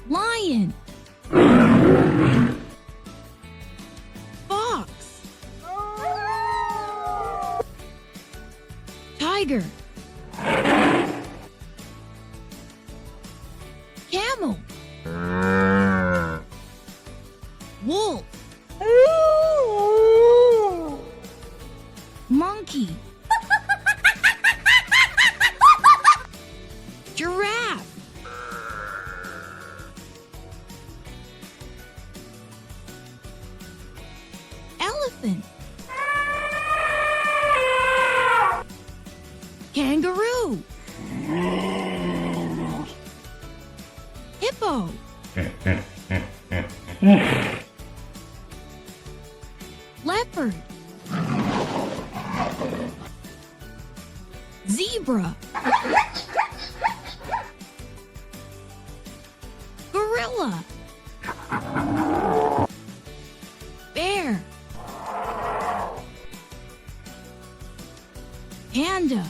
Lion. Fox. Tiger. Camel. Wolf. Monkey. Giraffe. Elephant. Kangaroo. Hippo. Leopard. Zebra. Gorilla. Bear. Panda.